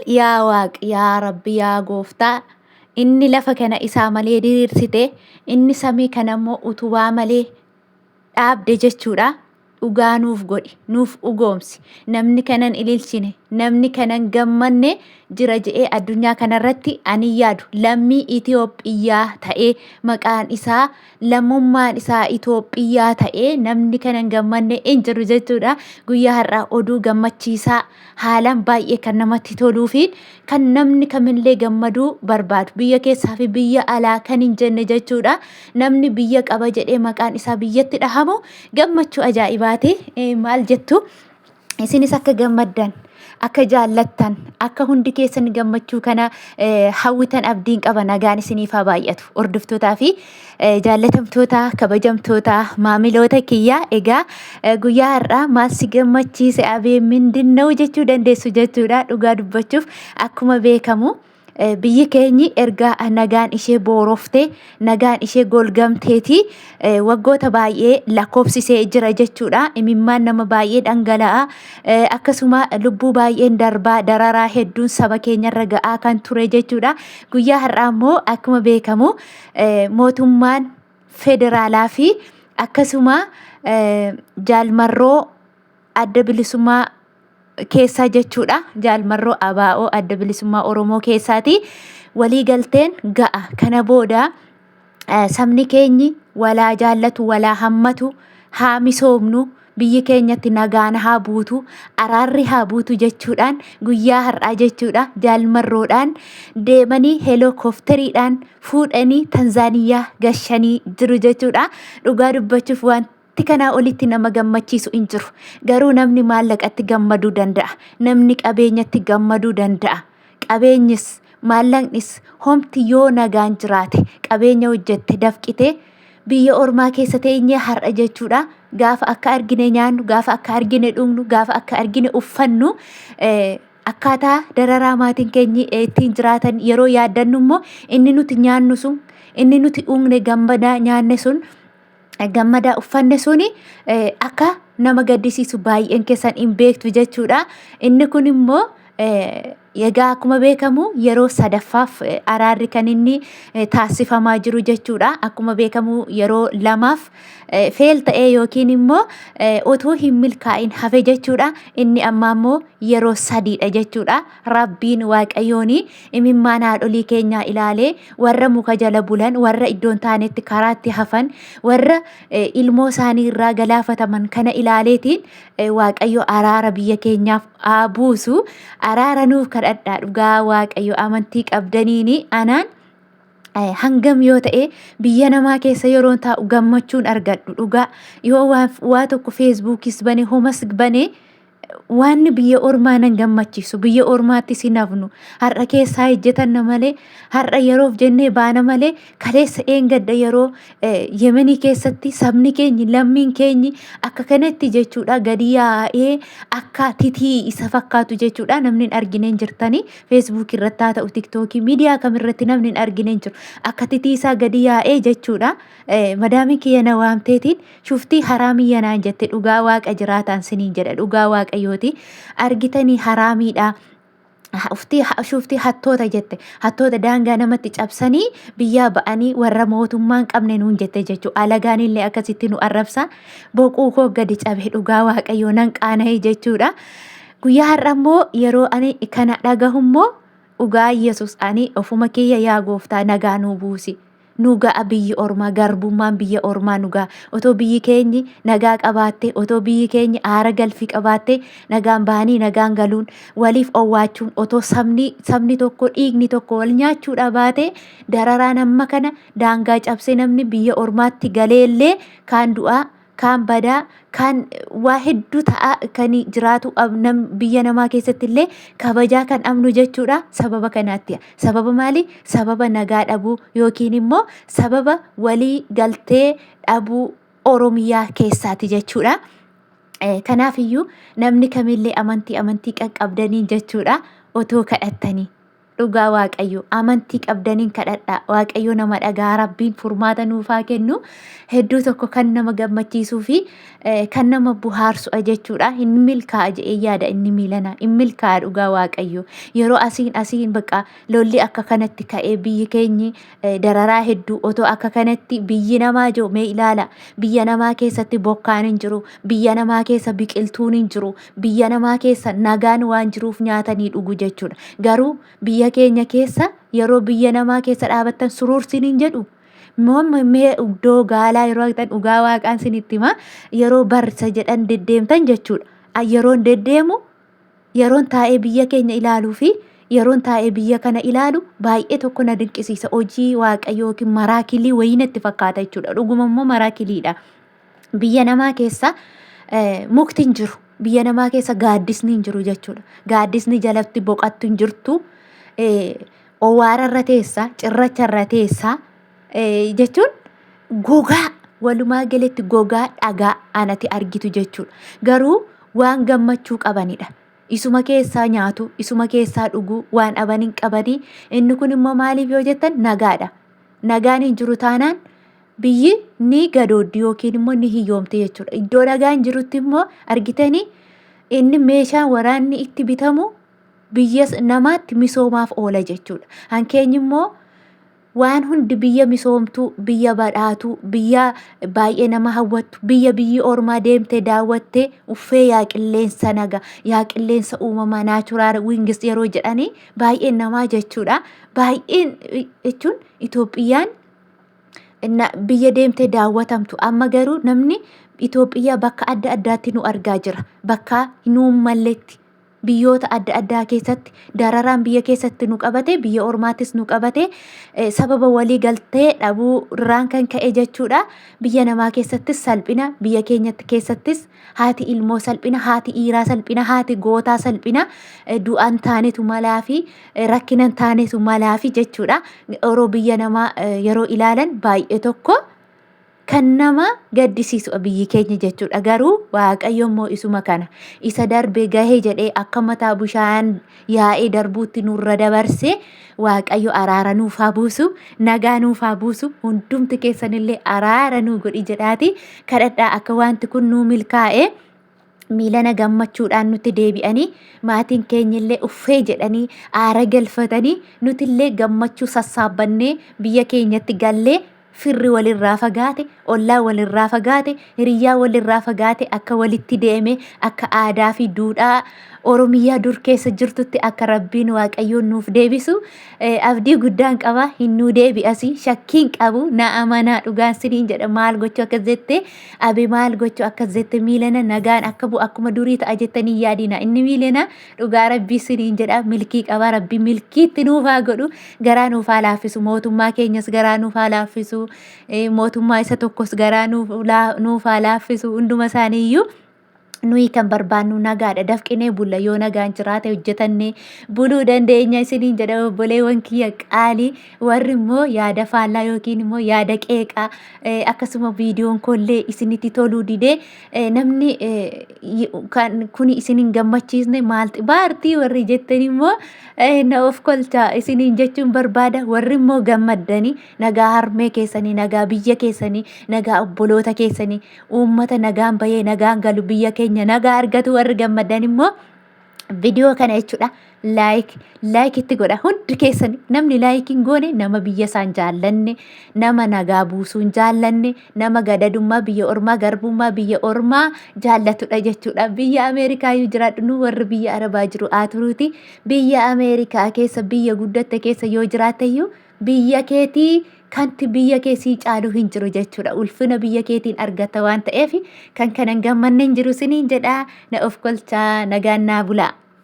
yaa Waaqi, yaa Rabbi, yaa Gooftaa, inni lafa kana isaa malee diriirsite, inni samii kana immoo utubaa malee dhaabde jechuudha. Dhugaa nuuf godhi, nuuf dhugoomsi. Namni kanan ililchine, namni kanan gammanne jira je'ee addunyaa kanarratti ani yaadu lammii Itoophiyaa ta'ee maqaan isaa lammummaan isaa Itoophiyaa ta'ee namni kanan gammanne hin jiru jechuudha. Guyyaa har'aa oduu gammachiisaa haalaan baay'ee kan namatti toluu fi kan namni kamillee gammaduu barbaadu biyya keessaa fi biyya alaa kan hin jenne jechuudha. Namni biyya qaba jedhee maqaan isaa biyyatti dhahamu gammachuu ajaa'ibaati. Maal jettu isinis akka gammaddan akka jaallattan akka hundi keessan gammachuu kana hawwitan abdiin qaba. Nagaan isiniif haa baay'atu hordoftootaa fi jaallatamtoota kabajamtoota maamiloota kiyyaa. Egaa guyyaa har'aa maal si gammachiise abee mindinnaa'u jechuu dandeessu jechuudha. Dhugaa dubbachuuf akkuma beekamu biyyi keenyi erga nagaan ishee booroftee nagaan ishee golgamteeti waggoota baay'ee lakkoofsisee jira jechuudha. Imimmaan nama baay'ee dhangala'a akkasuma lubbuu baay'een darbaa dararaa hedduun saba keenyarra ga'aa kan ture jechuudha. Guyyaa har'aa immoo akkuma beekamu mootummaan federaalaa fi akkasuma jaalmarroo adda bilisummaa keessaa jechuudha. Jaalmarroo ABO adda bilisummaa Oromoo keessaati walii galteen ga'a. Kana booda sabni keenyi walaa jaallatu walaa hammatu haa misoomnu biyyi keenyatti nagaan haa buutu araarri haa buutu jechuudhaan guyyaa har'aa jechuudha jaalmarroodhaan deemanii heelikoofteriidhaan fuudhanii Tanzaaniyaa gashanii jiru jechuudha. Dhugaa dubbachuuf waan kanaa olitti nama gammachiisu hin jiru. Garuu namni maallaqatti gammaduu danda'a. Namni qabeenyatti gammaduu danda'a. Qabeenyis maallaqnis homti yoo nagaan jiraate qabeenya hojjette dafqite biyya ormaa keessa teenyee har'a jechuudha. Gaafa akka argine nyaannu, gaafa akka argine dhugnu, gaafa akka argine uffannu akkaataa dararaa maatiin keenya ittiin jiraatan yeroo yaaddannu immoo inni nuti nyaannu sun inni nuti dhugne gammadaa nyaanne sun gammadaa uffanne suni akka nama gaddisiisu baay'een keessan hin beektu jechuudha. Inni kun immoo egaa akkuma beekamu yeroo sadaffaaf araarri kan inni taasifamaa jiru jechuudha. Akkuma beekamu yeroo lamaaf feel ta'ee yookiin immoo otoo hin milkaa'in hafe jechuudha. Inni amma immoo yeroo sadiidha jechuudha. Rabbiin waaqayyoon imimmaan haadholii keenyaa ilaalee warra muka jala bulan warra iddoon taanetti karaatti hafan warra ilmoo isaanii irraa galaafataman kana ilaaleetiin waaqayyo araara biyya keenyaaf haa buusu. Araara nuuf kadhadhaa. Dhugaa waaqayyo amantii qabdaniini anaan hangam yoo ta'e biyya namaa keessa yeroon taa'u gammachuun argadhu. Dhugaa yoo waa tokko feesbuukis bane homas bane waan biyya ormaa nan gammachiisu biyya ormaatti si nafnu har'a keessaa hojjetanna malee har'a yeroof jennee baana malee kaleessa eengadda yeroo Yemenii keessatti sabni keenyi lammiin keenyi akka kanatti jechuudha gadi yaa'ee akka titii isa fakkaatu jechuudha. Namni hin argine jirtanii feesbuuk irratti haa ta'u tiktookii miidiyaa kamirratti namni hin argine jiru akka titii isaa gadi yaa'ee jechuudha. Madaamii kiyya na waamteetiin shuftii haraamiyya naan jette. Dhugaa waaqa jiraataan siniin jedha. Dhugaa waaqayyooti argitanii haraamiidha. Shuftii hattoota jette. Hattoota daangaa namatti cabsanii biyyaa ba'anii warra mootummaan qabne nuun jette jechuudha. Alagaan illee akkasitti nu arrabsa. Boquu koo gadi cabe. Dhugaa waaqayyoo nan qaana'e jechuudha. Guyyaa har'a immoo yeroo ani kana dhagahummoo dhugaa Yesus ani ofuma kiyya yaa gooftaa nagaa nuu buusi. Nugaa biyyi ormaa garbummaan biyya ormaa nugaa otoo biyyi keenyi nagaa qabaatte otoo biyyi keenyi aara galfii qabaatte nagaan bahanii nagaan galuun waliif owwaachuun otoo sabni tokko dhiigni tokko wal nyaachuudha baate dararaan amma kana daangaa cabse namni biyya ormaatti galeellee kaan du'aa kaan badaa kaan waa hedduu ta'a kan jiraatu biyya namaa keessatti illee kabajaa kan dhabnu jechuudha. Sababa kanaatti sababa maali? Sababa nagaa dhabuu yookiin immoo sababa walii galtee dhabuu Oromiyaa keessaati jechuudha. Kanaaf iyyuu namni kamillee amantii qaqqabdanii jechuudha otoo kadhattanii. dhugaa waaqayyo amantii qabdaniin kadhadhaa waaqayyo nama dhagaa rabbiin furmaata nuufaa kennu hedduu tokko kan nama gammachiisuu fi kan nama buhaarsu jechuudha hin milkaa'a jedhee yaada inni miilana hin milkaa'a dhugaa waaqayyo yeroo asiin baqa lolli akka kanatti ka'ee biyyi keenyi dararaa hedduu otoo akka kanatti biyyi namaa jiru mee ilaala biyya namaa keessatti bokkaan hin jiru biyya namaa keessa biqiltuun hin jiru biyya namaa keessa nagaan waan jiruuf nyaatanii dhugu jechuudha. Garuu biyya keenya keessa yeroo biyya namaa keessa dhaabattan suruursiin hin jedhu. Mee iddoo gaalaa yeroo ta'an dhugaa waaqaan sinitti hima yeroo barsa jedhan deddeemtan jechuudha. Yeroon deddeemu yeroon taa'ee biyya keenya ilaaluu fi yeroon taa'ee biyya kana ilaalu baay'ee tokko na dinqisiisa. Hojii waaqayyoo yookiin maraakilii wayii natti fakkaata jechuudha. Dhuguma immoo maraakiliidha. Biyya namaa keessa mukti hin jiru. Biyya namaa keessa gaaddisni hin jiru jechuudha. Gaaddisni jalatti boqattu hin jirtu. Owwaara irra teessa, cirracha irra teessa jechuun gogaa walumaa galatti gogaa dhagaa anati argitu jechuudha. Garuu waan gammachuu qabanidha. Isuma keessaa nyaatu, isuma keessaa dhuguu waan dhaban hin qabanii. Inni kun immoo maaliif yoo jettan nagaadha. Nagaan hin jiru taanaan biyyi ni gadooddi yookiin immoo ni hiyyoomte jechuudha. Iddoo nagaan jirutti immoo argitanii inni meeshaan waraanni itti bitamu biyya namaatti misoomaaf oola jechuudha. Hankeenyi immoo waan hundi biyya misoomtuu, biyya badhaatuu, biyya baay'ee nama hawwattu, biyyi ormaa deemtee daawwattee uffee yaa qilleensa naga, yaa qilleensa uumamaa naachuraal wingis yeroo jedhanii baay'ee namaa jechuudha. Baay'een jechuun Itoophiyaan biyya deemtee daawwatamtu amma garuu namni Itoophiyaa bakka adda addaatti nu argaa jira. Bakka nu malletti biyyoota adda addaa keessatti dararaan biyya keessatti nu qabate biyya ormaattis nu qabate sababa walii galtee dhabuu irraan kan ka'e jechuudha. Biyya namaa keessattis salphina biyya keenyatti keessattis haati ilmoo salphina haati dhiiraa salphina haati gootaa salphina du'aan taanetu malaa fi rakkinan taanetu malaa fi jechuudha. Yeroo biyya namaa yeroo ilaalan baay'ee tokko kan nama gaddisiisu biyyi keenya jechuudha. Garuu waaqayyo immoo isuma kana isa darbe gahee jedhee akka mataa bushaan yaa'ee darbuutti nurra dabarse waaqayyo araara nuuf haa buusu, nagaa nuuf haa buusu, hundumti keessanillee araara nuu godhi jedhaati kadhadhaa akka wanti kun nuu milkaa'e. Miilana gammachuudhaan nuti deebi'anii maatiin keenyillee uffee jedhanii aara galfatanii nutillee gammachuu sassaabannee biyya keenyatti gallee firri walirraa fagaate, ollaa walirraa fagaate, hiriyyaa walirraa fagaate akka walitti deeme akka aadaa fi duudhaa Oromiyaa dur keessa jirtutti akka Rabbiin waaqayyoon nuuf deebisu abdii guddaan qaba. Hin nuu deebi'asi shakkiin qabu na amanaa dhugaan siniin jedha. Maal gochuu akkas jette abi maal gochuu akkas jette miilana nagaan akka bu'u akkuma durii ta'a jettanii yaadina. Inni miilana dhugaa Rabbii siniin jedha milkii qaba. Rabbi milkiitti nuuf haa godhu, garaa nuuf haa laaffisu, mootummaa keenyas garaa nuuf haa laaffisu, mootummaa isa tokkos garaa nuuf haa laaffisu. Hunduma isaaniiyyuu nuyi kan barbaannu nagaadha. Dafqinee bulla yoo nagaan jiraate hojjetannee buluu dandeenya isiniin jedha obboleewwan kiyya qaalii. Warri immoo yaada faallaa yookiin immoo yaada qeeqaa akkasuma viidiyoon kollee isinitti toluu didee namni kun isinin gammachiisne maalti baartii warri jettan immoo na of kolcha isiniin jechuun barbaada. Warri immoo gammaddanii nagaa harmee keessanii, nagaa biyya keessanii, nagaa obboloota keessanii, uummata nagaan bahee nagaan galu biyya keenya nagaa argatu warri gammadan immoo viidiyoo kana jechuudha laayik itti godha. Hundi keessan namni laayik hin goone nama biyya isaan jaallanne, nama nagaa buusuu hin jaallanne, nama gadadummaa biyya ormaa garbummaa biyya ormaa jaallatudha jechuudha. Biyya Ameerikaa yoo jiraadhu nu warri biyya Arabaa jiru aaturuuti. Biyya Ameerikaa keessa biyya guddatte keessa yoo jiraateyyuu biyya keetii kanti biyya keessii caaluu hin jiru jechuudha. Ulfina biyya keetiin argata waan ta'eef kan kanan gammanne hin jiru siniin jedha. Na of kolchaa nagaan naa bulaa.